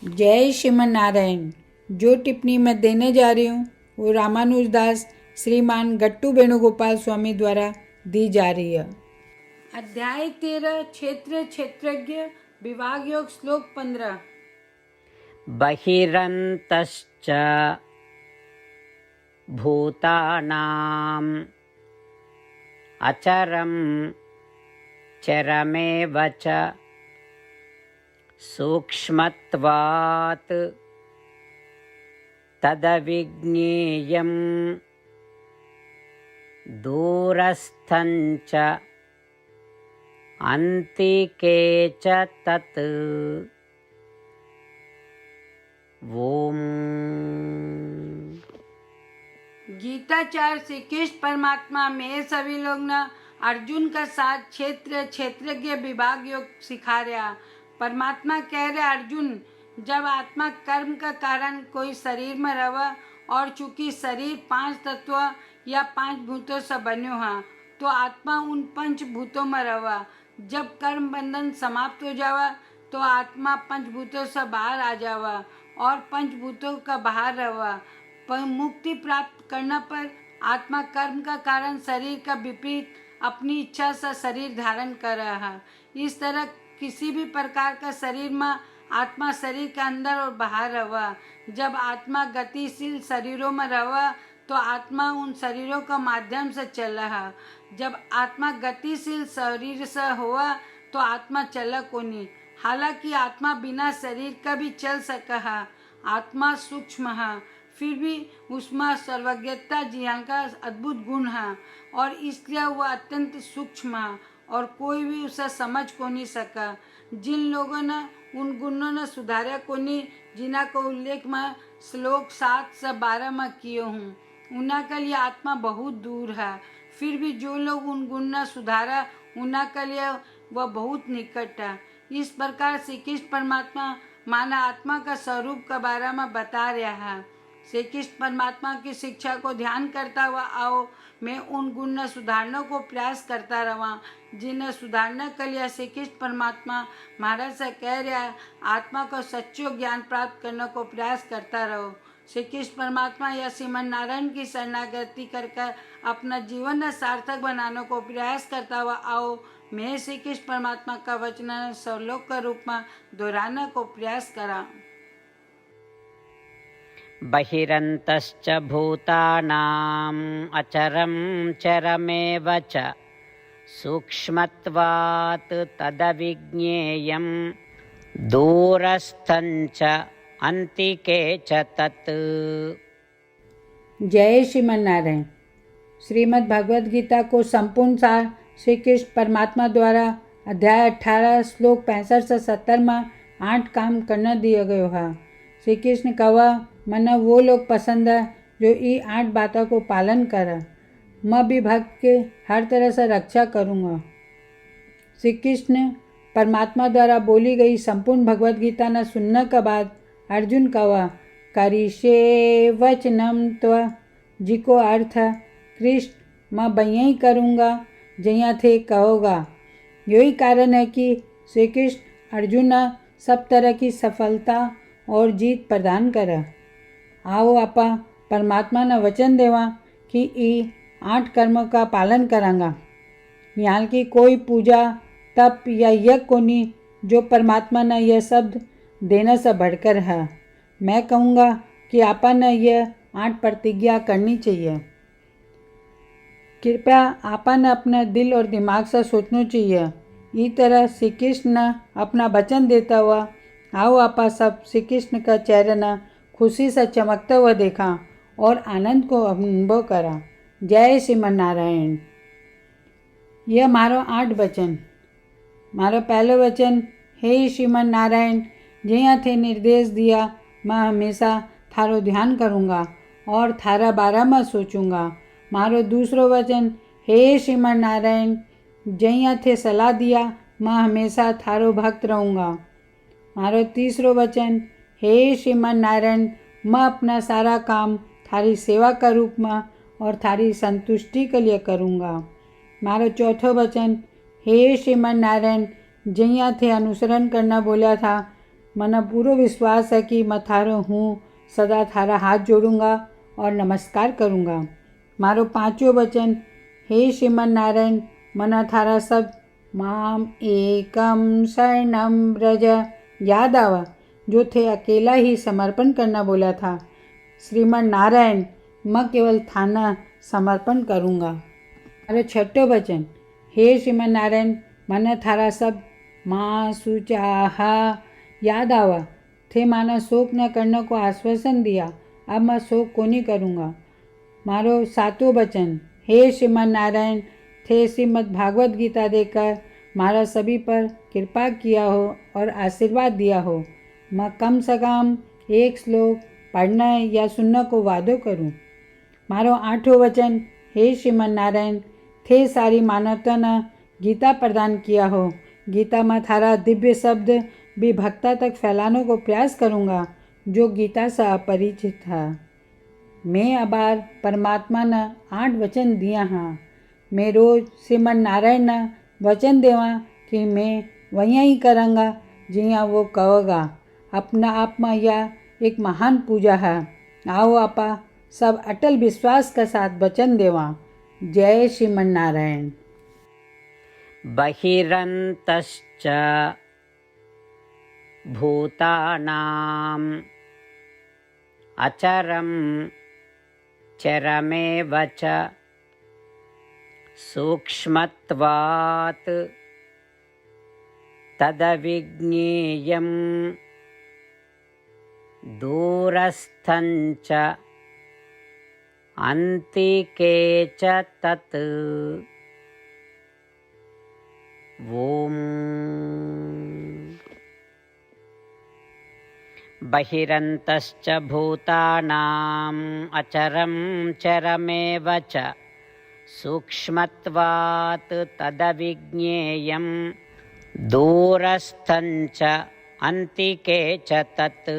जय श्रीमन नारायण। जो टिप्पणी मैं देने जा रही हूँ वो रामानुजदास श्रीमान गट्टू वेणुगोपाल स्वामी द्वारा दी जा रही है। अध्याय 13 क्षेत्र क्षेत्रज्ञ विभाग योग श्लोक 15। बहिरन्तश्च भूतानाम् अचरं चरमेव च सूक्ष्मत्वात् तदविज्ञेयं दूरस्थञ्च अन्तिके च तत्। ओम। गीताचार्य श्री कृष्ण परमात्मा में सभी लोग न अर्जुन का साथ क्षेत्र क्षेत्रज्ञ विभाग योग सिखा रहा। परमात्मा कह रहे अर्जुन, जब आत्मा कर्म का कारण कोई शरीर में रहा और चूंकि शरीर 5 तत्व या 5 भूतों से बन्यो है तो आत्मा उन 5 भूतों में रहा। जब कर्म बंधन समाप्त हो जावा तो आत्मा 5 भूतों से बाहर आ जावा और 5 भूतों का बाहर रहा। पर मुक्ति प्राप्त करने पर आत्मा कर्म का कारण शरीर का विपरीत अपनी इच्छा से शरीर धारण कर रहा है। इस तरह किसी भी प्रकार का शरीर में आत्मा शरीर के अंदर और बाहर रहा। जब आत्मा गतिशील शरीरों में रहा तो आत्मा उन शरीरों का माध्यम से चल रहा। जब आत्मा गतिशील शरीर से हुआ तो आत्मा चल को नहीं। हालांकि आत्मा बिना शरीर का भी चल सका है। आत्मा सूक्ष्म है, फिर भी उसमें सर्वज्ञता ज्ञान का अद्भुत गुण है और इसलिए वह अत्यंत सूक्ष्म है और कोई भी उसे समझ को नहीं सका। जिन लोगों ने उन गुणों ने सुधारा को नहीं, जिन्हें को उल्लेख में श्लोक 7 से 12 में किए हूँ, उनके लिए आत्मा बहुत दूर है। फिर भी जो लोग उन गुण ने सुधारा उनके लिए वह बहुत निकट है। इस प्रकार श्री कृष्ण परमात्मा माना आत्मा का स्वरूप के बारे में बता रहा है। श्री कृष्ण परमात्मा की शिक्षा को ध्यान करता हुआ आओ मैं उन गुण ने सुधारने को प्रयास करता रहा जिन्हें सुधारने के लिए श्री कृष्ण परमात्मा महाराज से कह रहा है आत्मा को सच्चो ज्ञान प्राप्त करने को प्रयास करता रहो। श्री कृष्ण परमात्मा या श्रीमन नारायण की शरणागति करके अपना जीवन सार्थक बनाने को प्रयास करता हुआ आओ मैं श्री कृष्ण परमात्मा का वचन श्लोक के रूप में दोहराने को प्रयास करा। बहिरन्तश्च भूतानाम् अचरं चरमेव च सूक्ष्मत्वात् तदविज्ञेयं दूरस्थञ्च अन्तिके च तत्। जय श्रीमन नारायण। श्रीमद् भगवद गीता को संपूर्ण सार श्री कृष्ण परमात्मा द्वारा अध्याय 18 श्लोक 65 से 70 में 8 काम करना दिया गया है। श्री कृष्ण कहा मना वो लोग पसंद है जो ये 8 बातों को पालन करे। मैं भी भक्त के हर तरह से रक्षा करूँगा। श्री कृष्ण परमात्मा द्वारा बोली गई संपूर्ण भगवद गीता न सुनने के बाद अर्जुन कहा करिष्ये वचनम त्व, जिको अर्थ कृष्ण मैं बइया ही करूँगा जैया थे कहोगा। यही कारण है कि श्री कृष्ण अर्जुन सब तरह की सफलता और जीत प्रदान करे। आओ आपा परमात्मा ने वचन देवा कि ये 8 कर्मों का पालन करांगा। यहाँ की कोई पूजा तप या यज्ञ को नहीं जो परमात्मा ने यह शब्द देने से बढ़कर है। मैं कहूँगा कि आपा ने यह 8 प्रतिज्ञा करनी चाहिए। कृपया आपा ने अपने दिल और दिमाग से सोचना चाहिए। इस तरह श्री कृष्ण ने अपना वचन देता हुआ आओ आपा सब श्री कृष्ण का चेहरा न खुशी से चमकता हुआ देखा और आनंद को अनुभव करा। जय श्रीमन नारायण। यह मारो 8 वचन। मारो पहलो वचन हे श्रीमन नारायण, जैया थे निर्देश दिया मैं हमेशा थारो ध्यान करूँगा और थारा बारे में सोचूंगा। मारो दूसरो वचन हे श्रीमन नारायण, जैया थे सलाह दिया मैं हमेशा थारो भक्त रहूँगा। मारो तीसरो वचन हे श्रीमन नारायण, मैं अपना सारा काम थारी सेवा का रूप में और थारी संतुष्टि के लिए करूँगा। मारो चौथो वचन हे श्रीमन नारायण, जैया थे अनुसरण करना बोला था મને પૂરો વિશ્વાસ है कि मैं थारो हूँ सदा थारा हाथ जोड़ूंगा और नमस्कार करूँगा। मारो पांचों वचन, हे श्रीमन नारायण, मना थारा सब माम एकम शरणम ब्रज याद आवा, जो थे अकेला ही समर्पण करना बोला था। श्रीमन नारायण, मैं केवल थाना समर्पण करूँगा। मारो छठो वचन, हे श्रीमन नारायण, મને थारा सब माँ सुचाहा याद आवा, थे माना शोक न करने को आश्वासन दिया, अब मैं शोक को नहीं करूँगा। मारो सातों वचन, हे श्रीमन नारायण, थे श्रीमद् भागवत गीता देकर मारा सभी पर कृपा किया हो और आशीर्वाद दिया हो। मैं कम से कम एक श्लोक पढ़ने या सुनने को वादो करूँ। मारो आठों वचन, हे श्रीमन नारायण, थे सारी मानवता ने गीता प्रदान किया हो। गीता में थारा दिव्य शब्द भी भक्ता तक फैलाने को प्रयास करूँगा, जो गीता से अपरिचित था। मैं अबार परमात्मा ने 8 वचन दिया हाँ। मैं रोज श्रीमन नारायण ने वचन देवा कि मैं वहीं ही करूँगा जिया वो कहोगा। अपना आप में यह एक महान पूजा है। आओ आपा सब अटल विश्वास के साथ वचन देवा। जय श्रीमन नारायण। बहिरन्तश्च भूतानाम् अचरं चरमेव च सूक्ष्मत्वात् तदविज्ञेयं दूरस्थं च अन्तिके च तत्। ओम। बहिरन्तश्च भूतानाम् अचरं चरमेव च सूक्ष्मत्वात् तदविज्ञेयं दूरस्थं च अन्तिके च तत्।